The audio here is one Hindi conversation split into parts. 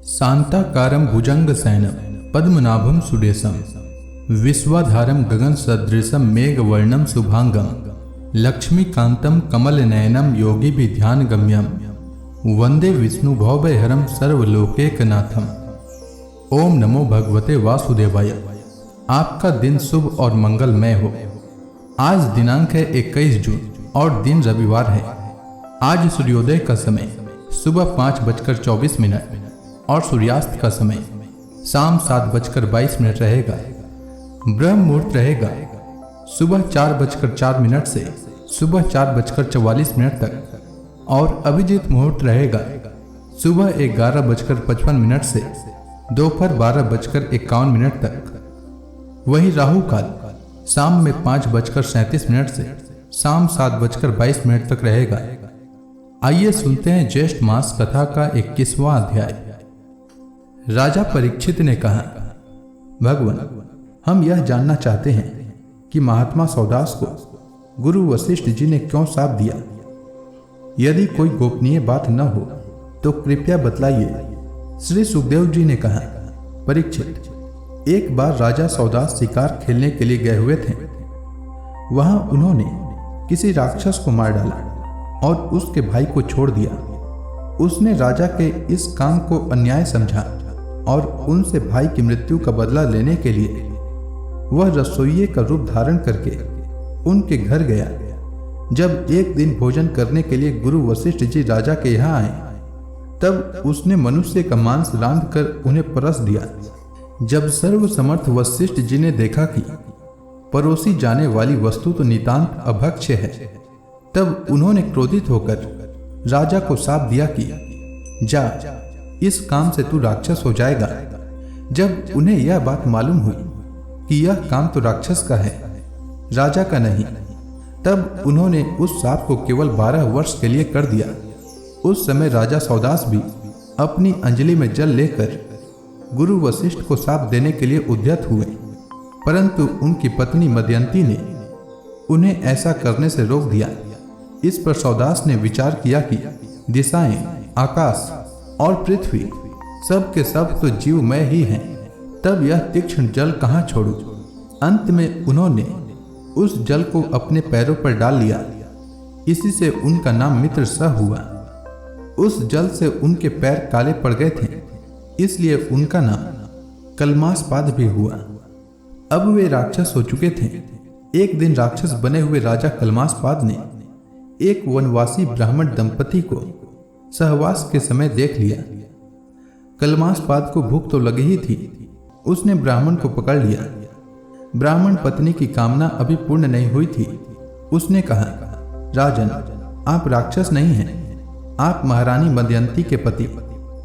शांताकारं भुजंगशयनं पद्मनाभं सुरेशं विश्वाधारं गगनसदृशं मेघवर्णं शुभांगं लक्ष्मीकान्तं कमलनयनं योगिभिध्यानगम्यं वंदे विष्णुभवभयहरं सर्वलोकैकनाथम्। ओम नमो भगवते वासुदेवाय। आपका दिन शुभ और मंगलमय हो। आज दिनांक है 21 जून और दिन रविवार है। आज सूर्योदय का समय सुबह 5:24 और सूर्यास्त का समय शाम 7:22 रहेगा। ब्रह्म मुहूर्त रहेगा सुबह 4:04 से सुबह 4:44 तक और अभिजीत मुहूर्त रहेगा सुबह 11:55 से दोपहर 12:51 तक। वही राहु काल शाम में 5:37 से शाम 7:22 तक रहेगा। आइए सुनते हैं ज्येष्ठ मास कथा का 21वां अध्याय। राजा परीक्षित ने कहा, भगवान, हम यह जानना चाहते हैं कि महात्मा सौदास को गुरु वशिष्ठ जी ने क्यों शाप दिया। यदि कोई गोपनीय बात न हो तो कृपया बतलाइए। श्री सुखदेव जी ने कहा, परीक्षित, एक बार राजा सौदास शिकार खेलने के लिए गए हुए थे। वहां उन्होंने किसी राक्षस को मार डाला और उसके भाई को छोड़ दिया। उसने राजा के इस काम को अन्याय समझा और उनसे भाई की मृत्यु का बदला लेने के लिए वह रसोइये का रूप धारण करके उनके घर गया। जब एक दिन भोजन करने के लिए गुरु वशिष्ठ जी राजा के यहाँ आए, तब उसने मनुष्य का मांस रांध कर उन्हें परस दिया। जब सर्वसमर्थ वशिष्ठ जी ने देखा कि परोसी जाने वाली वस्तु तो नितांत अभक्ष्य है, तब उन्होंने क्रोधित होकर राजा को शाप दिया कि जा, इस काम से तू राक्षस हो जाएगा। जब उन्हें यह बात मालूम हुई कि यह काम तो राक्षस का है, राजा का नहीं, तब उन्होंने उस शाप को केवल 12 वर्ष के लिए कर दिया। उस समय राजा सौदास भी अपनी अंजलि में जल लेकर गुरु वशिष्ठ को शाप देने के लिए उद्यत हुए, परंतु उनकी पत्नी मदयंती ने उन्हें ऐसा करने से रोक दिया। इस पर सौदास ने विचार किया कि दिशाएं, आकाश और पृथ्वी सब के सब तो जीवमय ही हैं, तब यह तीक्ष्ण जल कहाँ छोड़ूं। अंत में उन्होंने उस जल को अपने पैरों पर डाल लिया। इसी से उनका नाम मित्र स हुआ। उस जल से उनके पैर काले पड़ गए थे, इसलिए उनका नाम कलमासपाद भी हुआ। अब वे राक्षस हो चुके थे। एक दिन राक्षस बने हुए राजा कलमासपाद ने एक वनवासी ब्राह्मण दंपति को सहवास के समय देख लिया। कलमासपाद को भूख तो लगी ही थी। उसने ब्राह्मण को पकड़ लिया। ब्राह्मण पत्नी की कामना अभी पूर्ण नहीं हुई थी। उसने कहा, राजन, आप राक्षस नहीं हैं। आप महारानी मदयंती के पति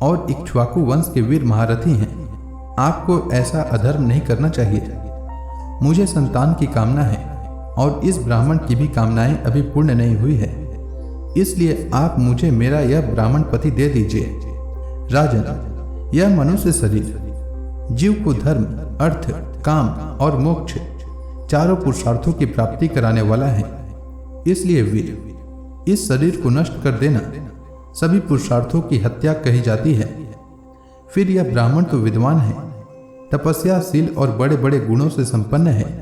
और इक्ष्वाकु वंश के वीर महारथी हैं। आपको ऐसा अधर्म नहीं करना चाहिए। मुझे संतान की कामना है और इस ब्राह्मण की भी कामनाएं अभी पूर्ण नहीं हुई है, इसलिए आप मुझे मेरा यह ब्राह्मण पति दे दीजिए। राजन, यह मनुष्य शरीर जीव को धर्म, अर्थ, काम और मोक्ष चारों पुरुषार्थों की प्राप्ति कराने वाला है। इसलिए वीर, इस शरीर को नष्ट कर देना सभी पुरुषार्थों की हत्या कही जाती है। फिर यह ब्राह्मण तो विद्वान है, तपस्याशील और बड़े बड़े गुणों से संपन्न है।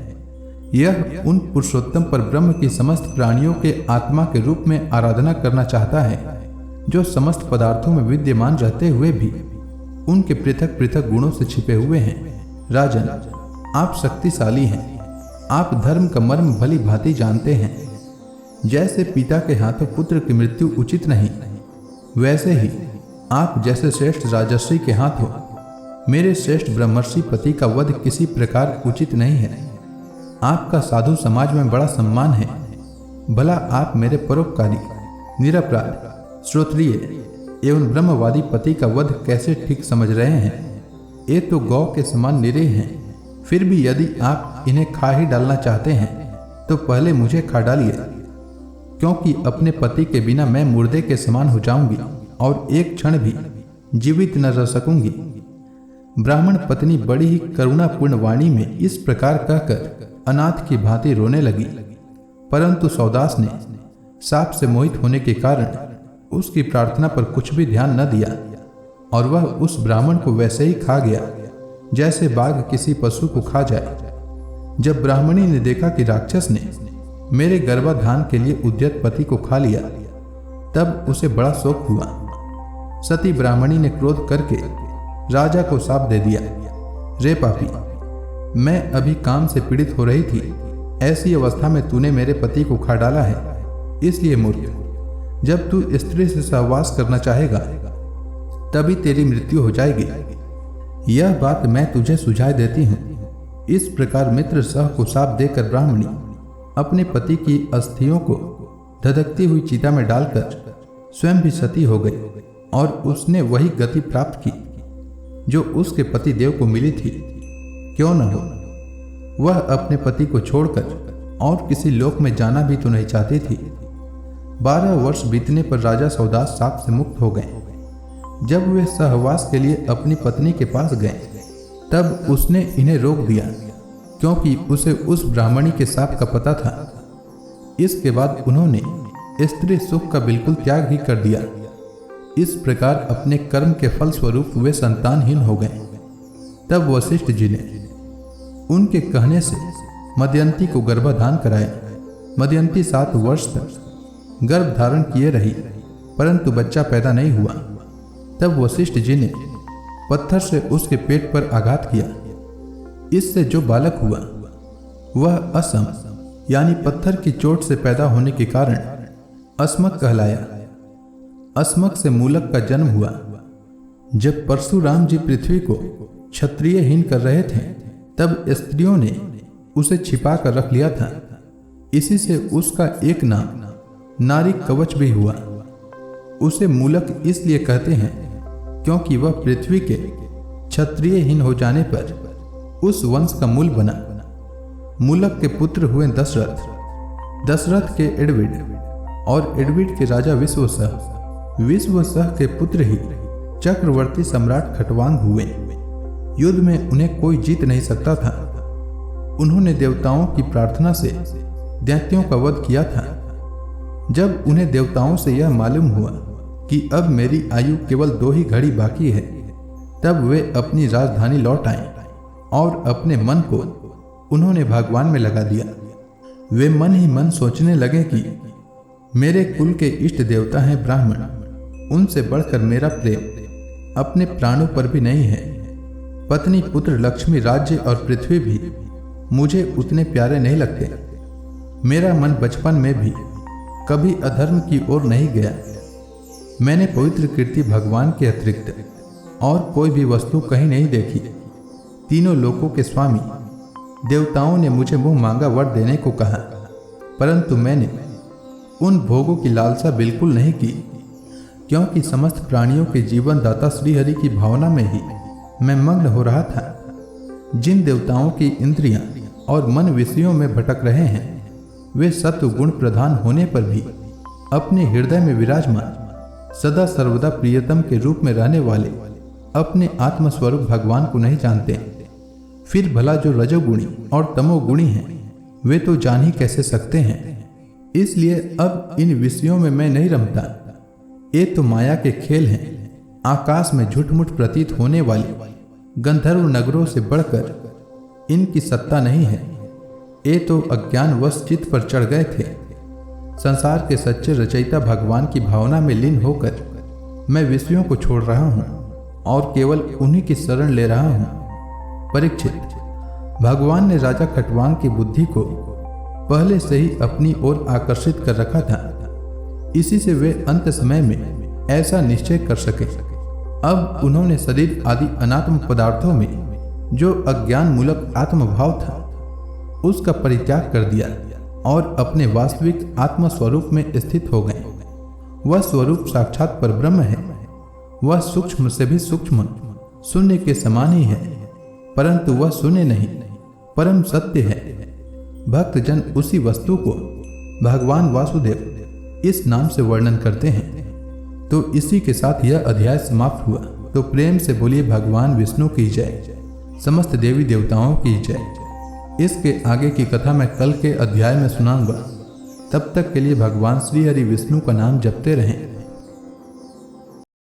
यह उन पुरुषोत्तम पर ब्रह्म की समस्त प्राणियों के आत्मा के रूप में आराधना करना चाहता है, जो समस्त पदार्थों में विद्यमान रहते हुए भी उनके पृथक पृथक गुणों से छिपे हुए हैं। राजन, आप शक्तिशाली हैं। आप धर्म का मर्म भली भांति जानते हैं। जैसे पिता के हाथों पुत्र की मृत्यु उचित नहीं, वैसे ही आप जैसे श्रेष्ठ राजर्षि के हाथों मेरे श्रेष्ठ ब्रह्मर्षि पति का वध किसी प्रकार उचित नहीं है। आपका साधु समाज में बड़ा सम्मान है। भला आप मेरे परोपकारी, निरपराध, श्रोत्रिय एवं ब्रह्मवादी पति का वध कैसे ठीक समझ रहे हैं। ये तो गौ के समान निरीह हैं। फिर भी यदि आप इन्हें खा ही डालना चाहते हैं तो पहले मुझे खा डालिए, क्योंकि अपने पति के बिना मैं मुर्दे के समान हो जाऊंगी और एक क्षण भी जीवित न रह सकूंगी। ब्राह्मण पत्नी बड़ी ही करुणापूर्ण वाणी में इस प्रकार कहकर अनाथ की भांति रोने लगी, परंतु सौदास ने शाप से मोहित होने के कारण उसकी प्रार्थना पर कुछ भी ध्यान न दिया। और वह उस ब्राह्मण को वैसे ही खा गया जैसे बाघ किसी पशु को खा जाए। जब ब्राह्मणी ने देखा कि राक्षस ने मेरे गर्भाधान के लिए उद्यत पति को खा लिया, तब उसे बड़ा शोक हुआ। सती ब्राह्मणी ने क्रोध करके राजा को शाप दे दिया, रे पापी, मैं अभी काम से पीड़ित हो रही थी, ऐसी अवस्था में तूने मेरे पति को खा डाला है, इसलिए मूर्ख, जब तू स्त्री से सहवास करना चाहेगा तभी तेरी मृत्यु हो जाएगी। यह बात मैं तुझे सुझाव देती हूँ। इस प्रकार मित्र सह को शाप देकर ब्राह्मणी अपने पति की अस्थियों को धधकती हुई चिता में डालकर स्वयं भी सती हो गई और उसने वही गति प्राप्त की जो उसके पति देव को मिली थी। क्यों न हो, वह अपने पति को छोड़कर और किसी लोक में जाना भी तो नहीं चाहती थी। 12 वर्ष बीतने पर राजा सौदास शाप से मुक्त हो गए। जब वे सहवास के लिए अपनी पत्नी के पास गए, तब उसने इन्हें रोक दिया, क्योंकि उसे उस ब्राह्मणी के शाप का पता था। इसके बाद उन्होंने स्त्री सुख का बिल्कुल त्याग ही कर दिया। इस प्रकार अपने कर्म के फल स्वरूप वे संतानहीन हो गए। तब वशिष्ठ जी ने उनके कहने से मदयंती को गर्भाधान कराया। मदयंती 7 वर्ष तक गर्भ धारण किए रही, परंतु बच्चा पैदा नहीं हुआ। तब वशिष्ठ जी ने पत्थर से उसके पेट पर आघात किया। इससे जो बालक हुआ वह असम यानी पत्थर की चोट से पैदा होने के कारण अस्मक कहलाया। अस्मक से मूलक का जन्म हुआ। जब परशुराम जी पृथ्वी को क्षत्रियहीन कर रहे थे, तब स्त्रियों ने उसे छिपा कर रख लिया था। इसी से उसका एक नाम नारी कवच भी हुआ। उसे मूलक इसलिए कहते हैं क्योंकि वह पृथ्वी के क्षत्रियहीन हो जाने पर उस वंश का मूल बना। मूलक के पुत्र हुए दशरथ, दशरथ के एडविड और एडविड के राजा विश्वसह, विश्वसह के पुत्र ही चक्रवर्ती सम्राट खटवांग हुए। युद्ध में उन्हें कोई जीत नहीं सकता था। उन्होंने देवताओं की प्रार्थना से दैत्यों का वध किया था। जब उन्हें देवताओं से यह मालूम हुआ कि अब मेरी आयु केवल 2 ही घड़ी बाकी है, तब वे अपनी राजधानी लौट आए और अपने मन को उन्होंने भगवान में लगा दिया। वे मन ही मन सोचने लगे कि मेरे कुल के इष्ट देवता हैं ब्राह्मण, उनसे बढ़कर मेरा प्रेम अपने प्राणों पर भी नहीं है। पत्नी, पुत्र, लक्ष्मी, राज्य और पृथ्वी भी मुझे उतने प्यारे नहीं लगते। मेरा मन बचपन में भी कभी अधर्म की ओर नहीं गया। मैंने पवित्र कीर्ति भगवान के अतिरिक्त और कोई भी वस्तु कहीं नहीं देखी। तीनों लोकों के स्वामी देवताओं ने मुझे मुंह मांगा वर देने को कहा, परंतु मैंने उन भोगों की लालसा बिल्कुल नहीं की, क्योंकि समस्त प्राणियों के जीवन दाता श्रीहरि की भावना में ही मैं मग्न हो रहा था। जिन देवताओं की इंद्रियां और मन विषयों में भटक रहे हैं, वे सत्व गुण प्रधान होने पर भी अपने हृदय में विराजमान सदा सर्वदा प्रियतम के रूप में रहने वाले अपने आत्मस्वरूप भगवान को नहीं जानते। फिर भला जो रजोगुणी और तमोगुणी हैं, वे तो जान ही कैसे सकते हैं। इसलिए अब इन विषयों में मैं नहीं रमता। ये तो माया के खेल हैं। आकाश में झूठमुठ प्रतीत होने वाली गंधर्व नगरों से बढ़कर इनकी सत्ता नहीं है। ये तो अज्ञानवश चित्त पर चढ़ गए थे। संसार के सच्चे रचयिता भगवान की भावना में लीन होकर मैं विषयों को छोड़ रहा हूँ और केवल उन्हीं की शरण ले रहा हूँ। परीक्षित, भगवान ने राजा खटवांग की बुद्धि को पहले से ही अपनी ओर आकर्षित कर रखा था। इसी से वे अंत समय में ऐसा निश्चय कर सके। अब उन्होंने शरीर आदि अनात्म पदार्थों में जो अज्ञान मूलक आत्मभाव था, उसका परित्याग कर दिया और अपने वास्तविक आत्म स्वरूप में स्थित हो गए। वह स्वरूप साक्षात परब्रह्म है। वह सूक्ष्म से भी सूक्ष्म शून्य के समान ही है, परंतु वह शून्य नहीं, परम सत्य है। भक्तजन उसी वस्तु को भगवान वासुदेव इस नाम से वर्णन करते हैं। तो इसी के साथ यह अध्याय समाप्त हुआ। तो प्रेम से बोलिए भगवान विष्णु की जय, समस्त देवी देवताओं की जय। इसके आगे की कथा मैं कल के अध्याय में सुनाऊंगा। तब तक के लिए भगवान श्री हरि विष्णु का नाम जपते रहें।